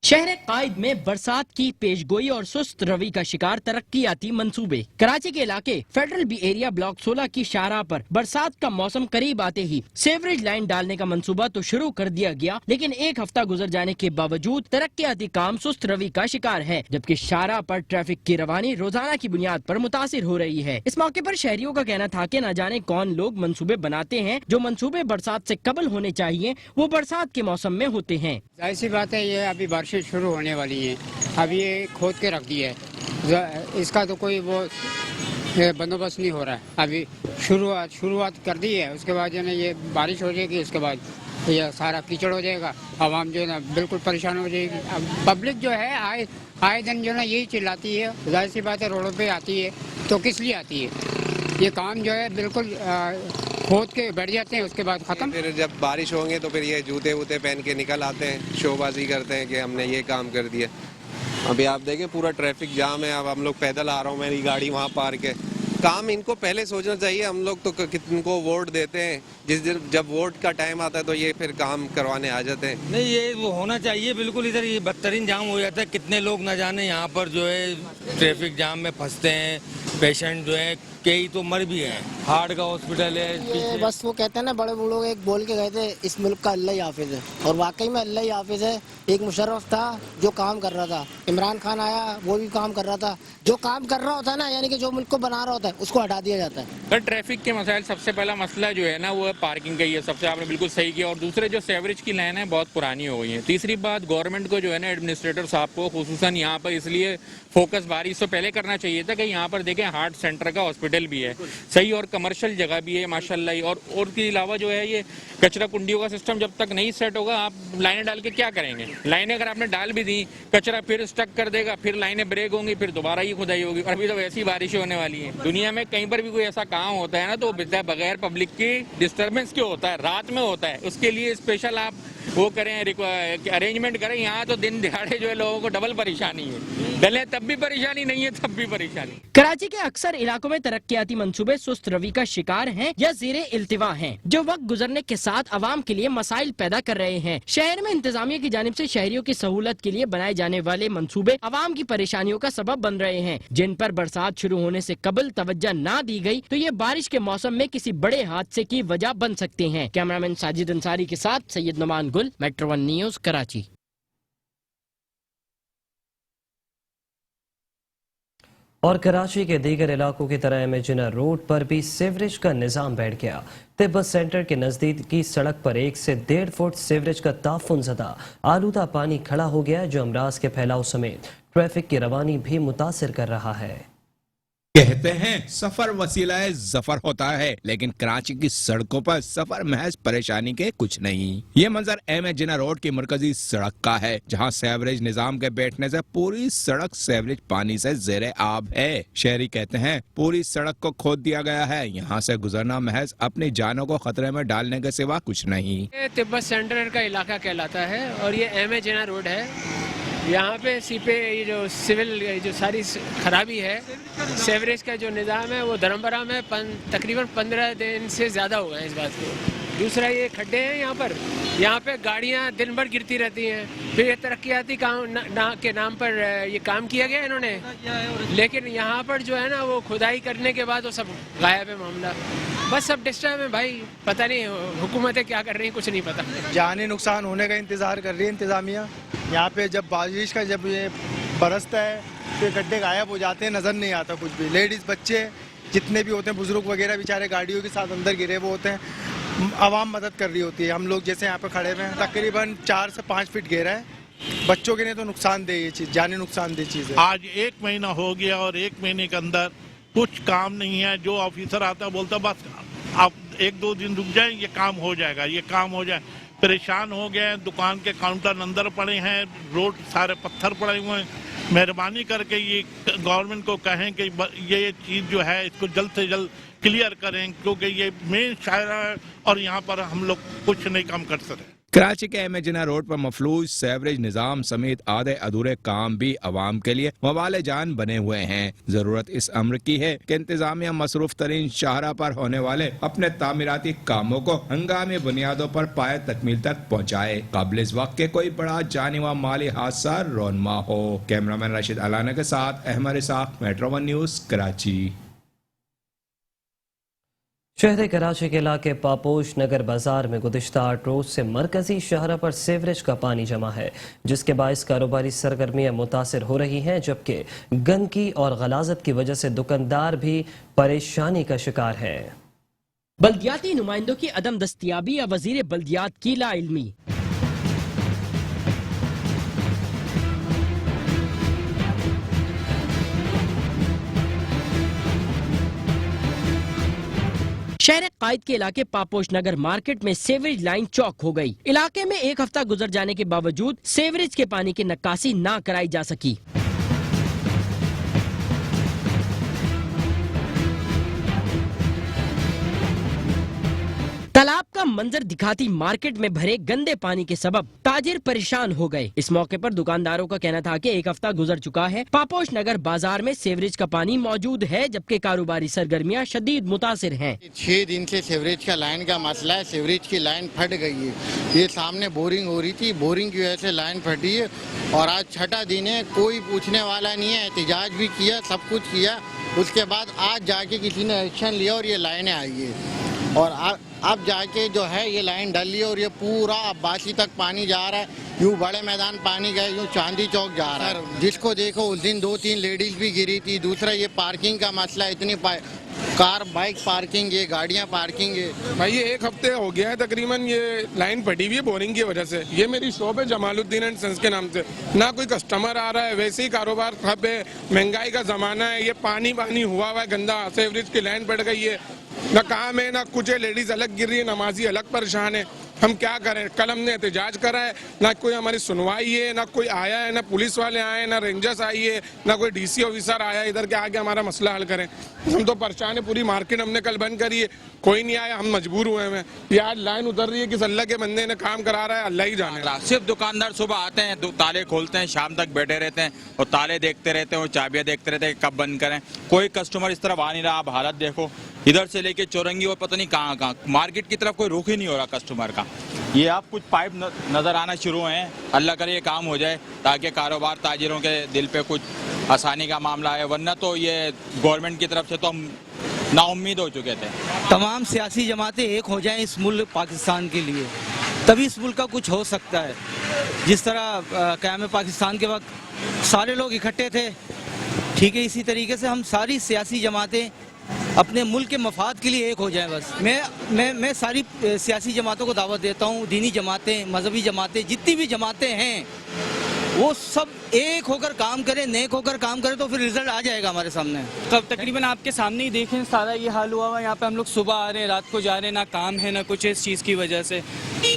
Speaker 4: शहर कायद में बरसात की पेशगोई और सुस्त रवि का शिकार तरक्कियाती मंसूबे। कराची के इलाके फेडरल बी एरिया ब्लॉक 16 की शाहराह पर बरसात का मौसम करीब आते ही सीवरेज लाइन डालने का मंसूबा तो शुरू कर दिया गया, लेकिन 1 हफ्ता गुजर जाने के बावजूद तरक्कियाती काम सुस्त रवि का शिकार है, जबकि शाहराह पर ट्रैफिक की रवानी रोजाना की बुनियाद पर मुतासिर हो रही है। इस मौके पर शहरियों का कहना था कि न जाने कौन लोग मंसूबे बनाते हैं, जो मंसूबे बरसात से कबल होने चाहिए वो बरसात के मौसम में होते हैं।
Speaker 10: जाहिर सी बात है, ये अभी बारिश शुरू होने वाली है, अब ये खोद के रख दिया है, इसका तो कोई वो बंदोबस्त नहीं हो रहा है। अभी शुरुआत कर दी है, उसके बाद जो है ये बारिश हो जाएगी, उसके बाद ये सारा कीचड़ हो जाएगा, आवाम जो है ना बिल्कुल परेशान हो जाएगी। अब पब्लिक जो है आए दिन जो है ना यही चिल्लाती है, जाहिर सी बात है रोडों पे आती है तो किस लिए आती है? ये काम जो है बिल्कुल खोद के बैठ जाते हैं, उसके बाद खत्म।
Speaker 11: फिर जब बारिश होंगे तो फिर ये जूते वूते पहन के निकल आते हैं, शोबाजी करते हैं कि हमने ये काम कर दिया। अभी आप देखें पूरा ट्रैफिक जाम है, अब हम लोग पैदल आ रहा हूँ, मेरी गाड़ी वहाँ पार्क है। काम इनको पहले सोचना चाहिए। हम लोग तो किनको वोट देते हैं, जिस दिन जब वोट का टाइम आता है तो ये फिर काम करवाने आ जाते हैं।
Speaker 12: नहीं, ये वो होना चाहिए बिल्कुल। इधर ये बदतरीन जाम हो जाता है, कितने लोग न जाने यहाँ पर जो है ट्रैफिक जाम में फंसते हैं, पेशेंट जो है कई तो मर भी हैं। हार्ट का हॉस्पिटल है।
Speaker 13: बस वो कहते हैं ना, बड़े बूढ़ों एक बोल के गए थे, इस मुल्क का अल्लाह ही हाफिज है, और वाकई में अल्लाह ही हाफिज है। एक मुशर्रफ था जो काम कर रहा था, इमरान खान आया वो भी काम कर रहा था। जो काम कर रहा होता है ना, यानी कि जो मुल्क को बना रहा होता है, उसको हटा दिया जाता है।
Speaker 14: सर, ट्रैफिक के मसाइल सबसे पहला मसला जो है ना वो है पार्किंग का ही है, सबसे आपने बिल्कुल सही किया। और दूसरे जो सेवरेज की लाइन है बहुत पुरानी हो गई है। तीसरी बात, गवर्नमेंट को जो है ना एडमिनिस्ट्रेटर साहब को खुसूसन यहाँ पर इसलिए फोकस बारिश से पहले करना चाहिए था कि यहाँ पर देखें हार्ट सेंटर का हॉस्पिटल भी है सही, और कमर्शियल जगह भी है माशाल्लाह। और के अलावा जो है ये कचरा कुंडियों का सिस्टम जब तक नहीं सेट होगा, आप लाइनें डाल के क्या करेंगे? लाइनें अगर आपने डाल भी दी, कचरा फिर स्टक कर देगा, फिर लाइनें ब्रेक होंगी, फिर दोबारा ही खुदाई होगी। और अभी तो वैसी बारिश होने वाली है। दुनिया में कहीं पर भी कोई ऐसा काम होता है ना तो बगैर पब्लिक की डिस्टर्बेंस के होता है, रात में होता है। उसके लिए स्पेशल आप वो करें, अरेंजमेंट करें। यहाँ तो दिन दिहाड़े जो है लोगों को डबल परेशानी है, डले तब भी परेशानी, नहीं है तब भी परेशानी।
Speaker 4: कराची के अक्सर इलाकों में तरक्याती मंसूबे सुस्त रवि का शिकार हैं या ज़ेरे इल्तिवा हैं, जो वक्त गुजरने के साथ अवाम के लिए मसाइल पैदा कर रहे हैं। शहर में इंतजामिया की जानिब से शहरियों की सहूलत के लिए बनाए जाने वाले मंसूबे अवाम की परेशानियों का सबब बन रहे हैं, जिन पर बरसात शुरू होने से कबल तवज्जो ना दी गई तो ये बारिश के मौसम में किसी बड़े हादसे की वजह बन सकते हैं। कैमरामैन साजिद अंसारी के साथ सैयद नुमान गुल, मेट्रो 1 न्यूज़, कराची।
Speaker 1: और कराची के दीगर इलाकों की तरह इमेजिनर रोड पर भी सीवरेज का निजाम बैठ गया। तिब्बत सेंटर के नजदीक की सड़क पर 1 से 1.5 फुट सीवरेज का ताफुन ज़दा आलूदा पानी खड़ा हो गया, जो अमराज के फैलाव समेत ट्रैफिक की रवानी भी मुतासिर कर रहा है।
Speaker 2: कहते हैं सफर वसीलाए जफर होता है, लेकिन कराची की सड़कों पर सफर महज परेशानी के कुछ नहीं। ये मंजर एम ए जिना रोड की मरकजी सड़क का है, जहां सेवरेज निजाम के बैठने से पूरी सड़क सेवरेज पानी से जेरे आब है। शहरी कहते हैं पूरी सड़क को खोद दिया गया है, यहाँ से गुजरना महज अपनी जानों को खतरे में डालने के सिवा कुछ नहीं।
Speaker 10: तिब्बत सेंटर का इलाका कहलाता है और ये एम ए जिना रोड है। यहाँ पे सीपे ये जो सिविल जो सारी खराबी है, सेवरेज का जो निज़ाम है वो धर्मबरा में तकरीबन 15 दिन से ज़्यादा हो गए इस बात को। दूसरा ये खड्डे हैं यहाँ पे गाड़ियाँ दिन भर गिरती रहती हैं। फिर ये तरक्याती काम के नाम पर ये काम किया गया इन्होंने, लेकिन यहाँ पर जो है ना वो खुदाई करने के बाद वो सब गायब है मामला। बस सब डिस्टर्ब है भाई, पता नहीं हुकूमतें क्या कर रही हैं, कुछ नहीं पता।
Speaker 15: जानी नुकसान होने का इंतज़ार कर रही है इंतज़ामिया। यहाँ पे जब बारिश का जब ये बरसता है तो गड्ढे गायब हो जाते हैं, नज़र नहीं आता कुछ भी। लेडीज़ बच्चे जितने भी होते हैं, बुजुर्ग वगैरह बेचारे गाड़ियों के साथ अंदर गिरे वो होते हैं। आवाम मदद कर रही होती है। हम लोग जैसे यहाँ पे खड़े हुए हैं, तकरीबन 4 से 5 फीट गहरा है। बच्चों के लिए तो नुकसानदेह ये चीज़, जानी नुकसानदेह चीज़ है।
Speaker 16: आज 1 महीना हो गया और 1 महीने के अंदर कुछ काम नहीं है। जो ऑफिसर आता बोलता बस आप 1-2 दिन रुक जाए, ये काम हो जाएगा, ये काम हो जाए। परेशान हो गए हैं, दुकान के काउंटर अंदर पड़े हैं, रोड सारे पत्थर पड़े हुए हैं। मेहरबानी करके ये गवर्नमेंट को कहें कि ये चीज़ जो है इसको जल्द से जल्द क्लियर करें, क्योंकि ये मेन शायरा है और यहाँ पर हम लोग कुछ नहीं काम कर सकते।
Speaker 2: कराची के एम ए जिना रोड पर मफलूज सेवरेज निजाम समेत आधे अधूरे काम भी अवाम के लिए मवाले जान बने हुए हैं। जरूरत इस अम्र की है कि इंतजामिया मसरूफ तरीन शाहरा पर होने वाले अपने तामीराती कामों को हंगामी बुनियादों पर पाए तकमील तक पहुँचाए, काबिल इस वक्त के कोई बड़ा जानी व माली हादसा रोनमा हो। कैमरामैन रशीद अलाना के साथ अहमद इसाक, मेट्रो 1 न्यूज़, कराची।
Speaker 1: शहर कराची के इलाके पापोश नगर बाजार में गुज़िश्ता 8 रोज से मरकजी शहरा पर सीवरेज का पानी जमा है, जिसके बायस कारोबारी सरगर्मियां मुतासिर हो रही हैं, जबकि गंदगी और गलाजत की वजह से दुकानदार भी परेशानी का शिकार है।
Speaker 4: बल्दियाती नुमाइंदों की अदम दस्तयाबी या वजीर बल्दियात की लाइल्मी। शहर कायद के इलाके पापोश नगर मार्केट में सीवरेज लाइन चौक हो गई। इलाके में 1 हफ्ता गुजर जाने के बावजूद सीवरेज के पानी की नक्कासी ना कराई जा सकी। तालाब का मंजर दिखाती मार्केट में भरे गंदे पानी के सबब ताजिर परेशान हो गए। इस मौके पर दुकानदारों का कहना था कि 1 हफ्ता गुजर चुका है, पापोश नगर बाजार में सीवरेज का पानी मौजूद है, जबकि कारोबारी सरगर्मियां शदीद मुतासिर हैं।
Speaker 17: 6 दिन से सीवरेज का लाइन का मसला है। सीवरेज की लाइन फट गई है। ये सामने बोरिंग हो रही थी, बोरिंग की वजह से लाइन फटी है और आज 6ठा दिन है, कोई पूछने वाला नहीं है। एहतजाज भी किया, सब कुछ किया, उसके बाद आज जाके किसी ने एक्शन लिया और ये लाइनें आई है और अब जाके जो है ये लाइन डली है और ये पूरा अब्बासी तक पानी जा रहा है। यूँ बड़े मैदान पानी गए, यूँ चांदी चौक जा रहा है। जिसको देखो उस दिन 2-3 लेडीज भी गिरी थी। दूसरा ये पार्किंग का मसला, इतनी कार बाइक पार्किंग है, गाड़ियाँ पार्किंग है।
Speaker 18: भाई ये 1 हफ्ते हो गया है तकरीबन ये लाइन फटी हुई है बोरिंग की वजह से। ये मेरी शॉप है जमालुद्दीन एंड सन्स के नाम से, ना कोई कस्टमर आ रहा है, वैसे ही कारोबार ठप है। महंगाई का जमाना है, ये पानी हुआ है गंदा, सीवरेज की लाइन पड़ गई है, ना काम है ना कुछ है, लेडीज अलग गिर रही है, नमाजी अलग परेशान है। हम क्या करें? कल हमने एहतजाज करा है, ना कोई हमारी सुनवाई है, ना कोई आया है, ना पुलिस वाले आए हैं, ना रेंजर्स आई है, ना कोई डीसी ऑफिसर आया है इधर के आके हमारा मसला हल करें। हम तो परेशान है, पूरी मार्केट हमने कल बंद करी है, कोई नहीं आया, हम मजबूर हुए हैं। ये आज लाइन उतर रही है कि अल्लाह के बंदे ने काम करा रहा है, अल्लाह ही जाने।
Speaker 19: सिर्फ दुकानदार सुबह आते हैं, ताले खोलते हैं, शाम तक बैठे रहते हैं और ताले देखते रहते हैं और चाबियां देखते रहते हैं कब बंद करें। कोई कस्टमर इस तरफ आ नहीं रहा। आप हालत देखो, इधर से लेके चौरंगी और पता नहीं कहाँ कहाँ मार्केट की तरफ कोई रुख ही नहीं हो रहा कस्टमर का। ये आप कुछ पाइप नजर आना शुरू हुए हैं, अल्लाह करे ये काम हो जाए ताकि कारोबार ताजिरों के दिल पे कुछ आसानी का मामला है, वरना तो ये गवर्नमेंट की तरफ से तो हम नाउम्मीद हो चुके थे।
Speaker 20: तमाम सियासी जमातें एक हो जाएं इस मुल्क पाकिस्तान के लिए, तभी इस मुल्क का कुछ हो सकता है। जिस तरह क़याम पाकिस्तान के वक्त सारे लोग इकट्ठे थे, ठीक है, इसी तरीके से हम सारी सियासी जमातें अपने मुल्क के मफाद के लिए एक हो जाएं। बस मैं सारी सियासी जमातों को दावत देता हूँ, दीनी जमातें, मजहबी जमातें, जितनी भी जमातें हैं वो सब एक होकर काम करें, नेक होकर काम करें, तो फिर रिजल्ट आ जाएगा हमारे सामने।
Speaker 21: कब तकरीबन आपके सामने ही देखें सारा ये हाल हुआ हुआ है। यहाँ पे हम लोग सुबह आ रहे हैं, रात को जा रहे हैं, ना काम है ना कुछ है इस चीज़ की वजह से,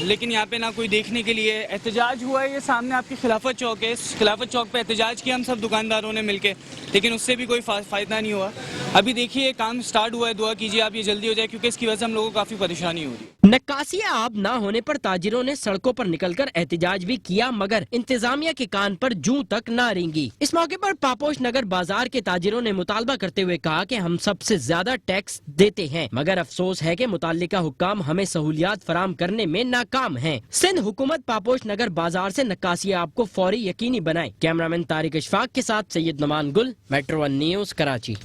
Speaker 21: लेकिन यहाँ पे ना कोई देखने के लिए। एहतजाज हुआ है, ये सामने आपकी खिलाफत चौक है, इस खिलाफत चौक पे एहतजाज किया हम सब दुकानदारों ने मिलके, लेकिन उससे भी कोई फ़ायदा नहीं हुआ। अभी देखिए काम स्टार्ट हुआ है, दुआ कीजिए आप ये जल्दी हो जाए, क्योंकि इसकी वजह से हम लोगों को काफ़ी परेशानी हो रही है।
Speaker 4: नक्कासियां आब ना होने पर ताजिरों ने सड़कों पर निकलकर एहतजाज भी किया, मगर इंतजामिया के कान पर जूं तक ना रेंगी। इस मौके पर पापोश नगर बाजार के ताजिरों ने मुतालबा करते हुए कहा कि हम सबसे ज्यादा टैक्स देते हैं, मगर अफसोस है कि मुताल्लिका हुक्काम हमें सहूलियात फराम करने में नाकाम हैं। सिंध हुकूमत पापोश नगर बाजार से नक्कासियां आपको फौरी यकीनी बनाए। कैमरामैन तारिक इशफाक के साथ सैयद नुमान गुल, मेट्रो 1 न्यूज, कराची।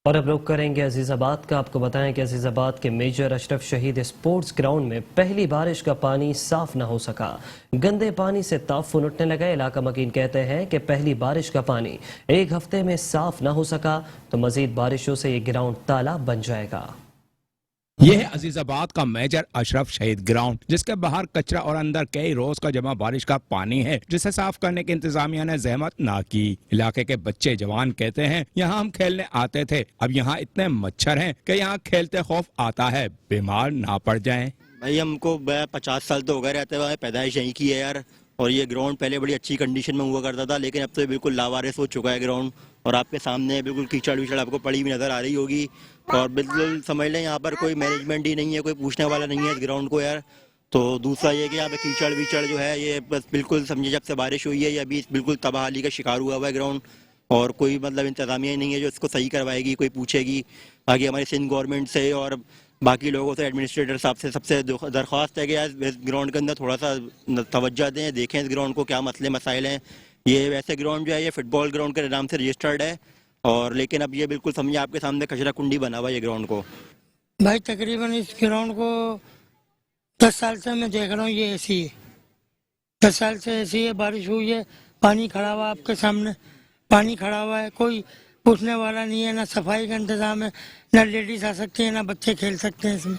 Speaker 1: और अब रुख करेंगे अजीज़ाबाद का। आपको बताएं कि अजीज़ाबाद के मेजर अशरफ शहीद स्पोर्ट्स ग्राउंड में पहली बारिश का पानी साफ न हो सका। गंदे पानी से ताफुन उठने लगा। इलाका मकीन कहते हैं कि पहली बारिश का पानी एक हफ्ते में साफ न हो सका तो मजीद बारिशों से ये ग्राउंड तालाब बन जाएगा।
Speaker 2: यह है अजीजाबाद का मेजर अशरफ शहीद ग्राउंड, जिसके बाहर कचरा और अंदर कई रोज का जमा बारिश का पानी है, जिसे साफ करने की इंतजामिया ने जहमत ना की। इलाके के बच्चे जवान कहते हैं, यहाँ हम खेलने आते थे, अब यहाँ इतने मच्छर हैं कि यहाँ खेलते खौफ आता है बीमार ना पड़ जाएं।
Speaker 22: भाई हमको 50 साल तो हो गए रहते हुए, पैदाइश यहीं की है यार, और ये ग्राउंड पहले बड़ी अच्छी कंडीशन में हुआ करता था, लेकिन अब तो बिल्कुल लावारिस हो चुका है ग्राउंड। और आपके सामने बिल्कुल कीचड़ विचड़ आपको पड़ी हुई नजर आ रही होगी, और बिल्कुल समझ लें यहाँ पर कोई मैनेजमेंट ही नहीं है, कोई पूछने वाला नहीं है इस ग्राउंड को यार। तो दूसरा ये कि यहाँ पे कीचड़ विचड़ जो है ये बस बिल्कुल समझिए जब से बारिश हुई है ये अभी बिल्कुल तबाही का शिकार हुआ हुआ है ग्राउंड, और कोई मतलब इंतजामिया ही नहीं है जो इसको सही करवाएगी, कोई पूछेगी। बाकी हमारी सिंध गवर्नमेंट से और बाकी लोगों से, एडमिनिस्ट्रेटर साहब से सबसे दरख्वास्त है कि यार इस ग्राउंड के अंदर थोड़ा सा तवज्जो दें, देखें इस ग्राउंड को क्या मसले मसाइल हैं। ये वैसे ग्राउंड जो है ये फुटबॉल ग्राउंड के नाम से रजिस्टर्ड है, और लेकिन अब ये बिल्कुल समझिए आपके सामने कचरा कुंडी बना हुआ है ये ग्राउंड को।
Speaker 23: भाई तकरीबन इस ग्राउंड को 10 साल से मैं देख रहा हूँ, ये ऐसी है, 10 साल से ऐसी है। बारिश हुई है, पानी खड़ा हुआ आपके सामने, पानी खड़ा हुआ है, कोई पूछने वाला नहीं है, ना सफाई का इंतजाम है, ना लेडीज आ सकती है, ना बच्चे खेल सकते हैं इसमें।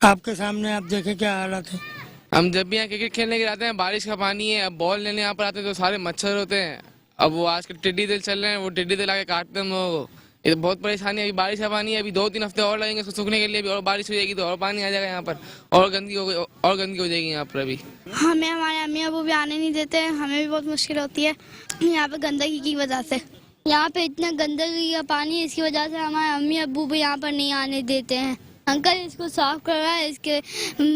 Speaker 23: आपके सामने आप देखें क्या हालत है।
Speaker 24: हम जब भी यहाँ क्रिकेट खेलने के आते हैं बारिश का पानी है, अब बॉल लेने यहाँ पर आते हैं तो सारे मच्छर होते हैं। अब वो आजकल टिड्डी दिल चल रहे हैं, वो टिड्डी दिल आके काटते हैं हम लोगों को। ये तो बहुत परेशानी है। अभी बारिश का पानी है, अभी 2-3 हफ्ते और लगेंगे इसको सूखने के लिए, अभी और बारिश हो जाएगी तो और पानी आ जाएगा यहाँ पर, और गंदगी हो जाएगी यहाँ पर। अभी
Speaker 25: हमें हमारे अम्मी अबू भी आने नहीं देते, हमें भी बहुत मुश्किल होती है यहाँ पे गंदगी की वजह से। यहाँ पे इतना गंदगी का पानी है, इसकी वजह से हमारे अम्मी अबू भी यहाँ पर नहीं आने देते हैं। अंकल इसको साफ कर रहा है, इसके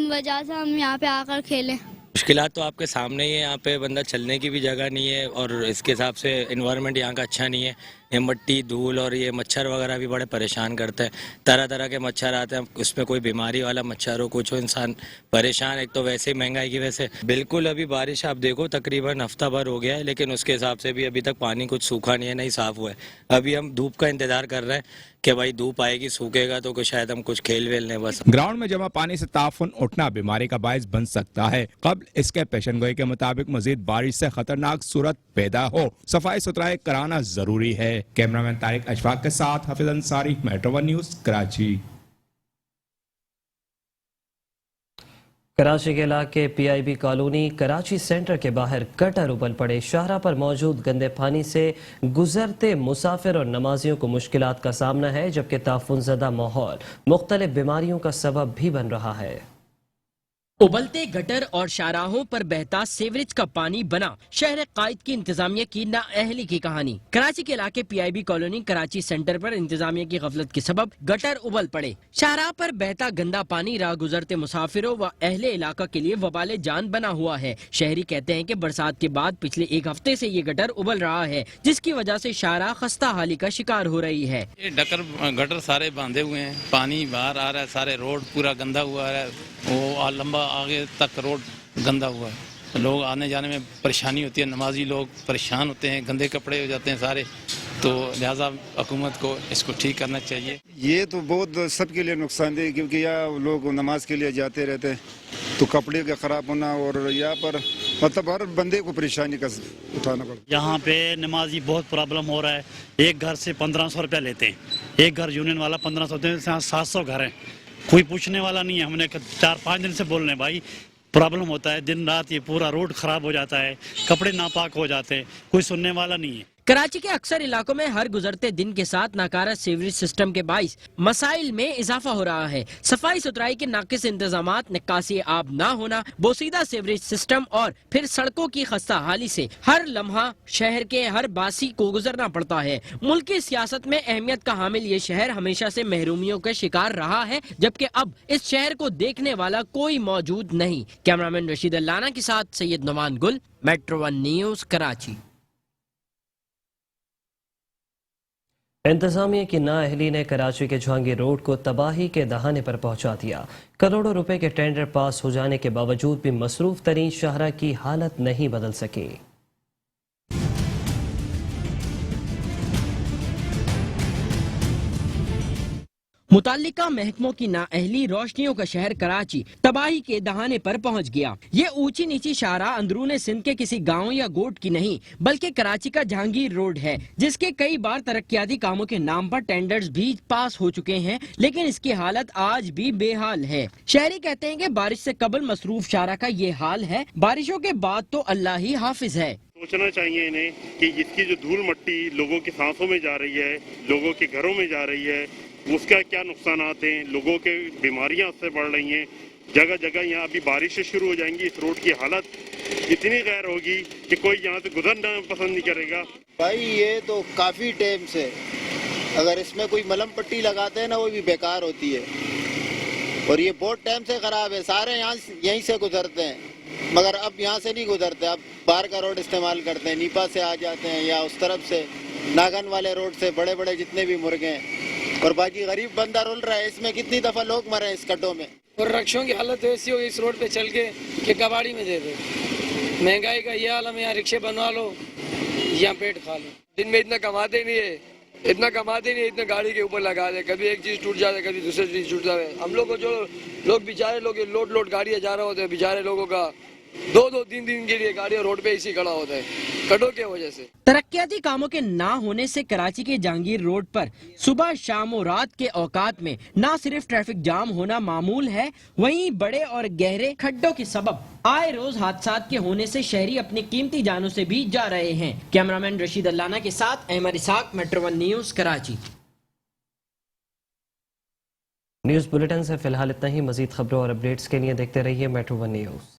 Speaker 25: वजह से हम यहाँ पे आकर खेलें।
Speaker 26: मुश्किलात तो आपके सामने ही है, यहाँ पे बंदा चलने की भी जगह नहीं है, और इसके हिसाब से एनवायरनमेंट यहाँ का अच्छा नहीं है। ये मिट्टी धूल और ये मच्छर वगैरह भी बड़े परेशान करते हैं, तरह तरह के मच्छर आते हैं, उसमें कोई बीमारी वाला मच्छर हो कुछ हो, इंसान परेशान। एक तो वैसे ही महंगाई की वजह से बिल्कुल अभी बारिश आप देखो तकरीबन हफ्ता भर हो गया है, लेकिन उसके हिसाब से भी अभी तक पानी कुछ सूखा नहीं है, नहीं साफ हुआ है। अभी हम धूप का इंतजार कर रहे हैं कि भाई धूप आएगी, सूखेगा तो शायद हम कुछ खेल वेल लें। बस
Speaker 2: ग्राउंड में जमा पानी से ताफुन उठना बीमारी का बायस बन सकता है। कबल इसके पेशन गोई के मुताबिक मजीद बारिश से खतरनाक सूरत पैदा हो, सफाई सुथराई कराना जरूरी है। कैमरामैन तारिक अशफाक के साथ हाफिज अंसारी, मेट्रो 1 न्यूज, कराची।
Speaker 1: कराची के इलाके PIB कॉलोनी कराची सेंटर के बाहर गटर उबल पड़े। शाहरा पर मौजूद गंदे पानी से गुजरते मुसाफिर और नमाजियों को मुश्किलात का सामना है, जबकि ताफुनज़दा माहौल मुख्तलिफ बीमारियों का सबब भी बन रहा है।
Speaker 4: उबलते गटर और शाहराहों पर बहता सीवरेज का पानी बना शहर कायद की इंतजामिया की नाअहली की कहानी। कराची के इलाके PIB कॉलोनी कराची सेंटर पर इंतजामिया की गफलत के सबब गटर उबल पड़े। शाहराह पर बहता गंदा पानी राह गुजरते मुसाफिरों व अहले इलाका के लिए वबाले जान बना हुआ है। शहरी कहते हैं कि बरसात के बाद पिछले एक हफ्ते से ये गटर उबल रहा है, जिसकी वजह से शाहराह खस्ता हाली का शिकार हो रही है।
Speaker 14: ये गटर सारे बांधे हुए हैं, पानी बाहर आ रहा है, सारे रोड पूरा गंदा हुआ है, वो लंबा आगे तक रोड गंदा हुआ है। लोग आने जाने में परेशानी होती है, नमाजी लोग परेशान होते हैं, गंदे कपड़े हो जाते हैं सारे, तो लिहाजा हुकूमत को इसको ठीक करना चाहिए।
Speaker 3: ये तो बहुत सबके लिए नुकसानदेह, क्योंकि यहाँ लोग नमाज के लिए जाते रहते हैं तो कपड़े का ख़राब होना और यहाँ पर मतलब हर बंदे को परेशानी का उठाना पड़ता है।
Speaker 5: यहाँ पे नमाजी बहुत प्रॉब्लम हो रहा है। एक घर से 1500 रुपया लेते हैं, एक घर यूनियन वाला 1500 देते हैं, यहाँ 700 घर हैं, कोई पूछने वाला नहीं है। हमने 4-5 दिन से बोल रहे हैं भाई प्रॉब्लम होता है, दिन रात ये पूरा रोड खराब हो जाता है, कपड़े नापाक हो जाते हैं, कोई सुनने वाला नहीं है।
Speaker 4: कराची के अक्सर इलाकों में हर गुजरते दिन के साथ नाकारा सीवरेज सिस्टम के बाइस मसाइल में इजाफा हो रहा है। सफाई सुथराई के नाकिस इंतजामात, निकासी आब ना होना, बोसीदा सीवरेज सिस्टम और फिर सड़कों की खस्ता हाली से हर लम्हा शहर के हर बासी को गुजरना पड़ता है। मुल्क की सियासत में अहमियत का हामिल ये शहर हमेशा से महरूमियों का शिकार रहा है, जबकि अब इस शहर को देखने वाला कोई मौजूद नहीं। कैमरामैन रशीद अल्लाना के साथ सैयद नुमान गुल, मेट्रो 1 न्यूज कराची।
Speaker 1: इंतजामिया की नाअहली ने कराची के जहांगीर रोड को तबाही के दहाने पर पहुंचा दिया। करोड़ों रुपए के टेंडर पास हो जाने के बावजूद भी मसरूफ तरीन शाहरा की हालत नहीं बदल सकी।
Speaker 4: मुताल्लिका महकमों की नाअहली रोशनियों का शहर कराची तबाही के दहाने पर पहुंच गया। ये ऊंची नीची शाहराह अंदरूने सिंध के किसी गांव या गोट की नहीं, बल्कि कराची का जहांगीर रोड है, जिसके कई बार तरक्याती कामों के नाम पर टेंडर्स भी पास हो चुके हैं, लेकिन इसकी हालत आज भी बेहाल है। शहरी कहते हैं कि बारिश से कबल मसरूफ शाहराह का ये हाल है, बारिशों के बाद तो अल्लाह ही हाफिज है।
Speaker 6: सोचना चाहिए इन्हें कि इसकी जो धूल मट्टी लोगों की सांसों में जा रही है, लोगों के घरों में जा रही है, उसका क्या नुकसान आते हैं, लोगों के बीमारियां उससे बढ़ रही हैं। जगह जगह यहाँ अभी बारिशें शुरू हो जाएंगी, इस रोड की हालत इतनी गैर होगी कि कोई यहाँ से गुजरना पसंद नहीं करेगा।
Speaker 17: भाई ये तो काफ़ी टाइम से, अगर इसमें कोई मलम पट्टी लगाते हैं ना वो भी बेकार होती है, और ये बहुत टाइम से ख़राब है। सारे यहाँ यहीं से गुजरते हैं, मगर अब यहाँ से नहीं गुजरते, अब बाहर का रोड इस्तेमाल करते हैं, नीपा से आ जाते हैं या उस तरफ से नागन वाले रोड से बड़े बड़े जितने भी मुर्गे हैं, और बाकी गरीब बंदा रुल रहा है। इसमें कितनी दफा लोग मरे इस गड्ढों में।
Speaker 24: और रक्षों की हालत ऐसी हो इस रोड पे चल के कि कबाड़ी में दे दो। महंगाई का ये आलम है, यहाँ रिक्शे बनवा लो या पेट खा लो। दिन में इतना कमाते नहीं है, इतना गाड़ी के ऊपर लगा दे, कभी एक चीज टूट जाए, कभी दूसरी चीज टूट जाए। हम लोग को जो लोग बेचारे लोग लोड गाड़ियाँ जा रहे होते हैं, बेचारे लोगों का 2-3 दिन के लिए गाड़ियाँ रोड पे इसी खड़ा होता है गड्ढों की वजह से।
Speaker 4: तरक्याती कामों के ना होने से कराची के जहांगीर रोड पर सुबह शाम और रात के औकात में न सिर्फ ट्रैफिक जाम होना मामूल है, वहीं बड़े और गहरे खड्डों के सबब आए रोज हादसात के होने से शहरी अपनी कीमती जानों से भी जा रहे हैं। कैमरामैन रशीद अल्लाना के साथ Ahmed Ishaq, Metro 1 News Karachi.
Speaker 1: News bulletin से फिलहाल इतना ही। मजीद खबरों और अपडेट्स के लिए देखते रहिए मेट्रो 1 न्यूज।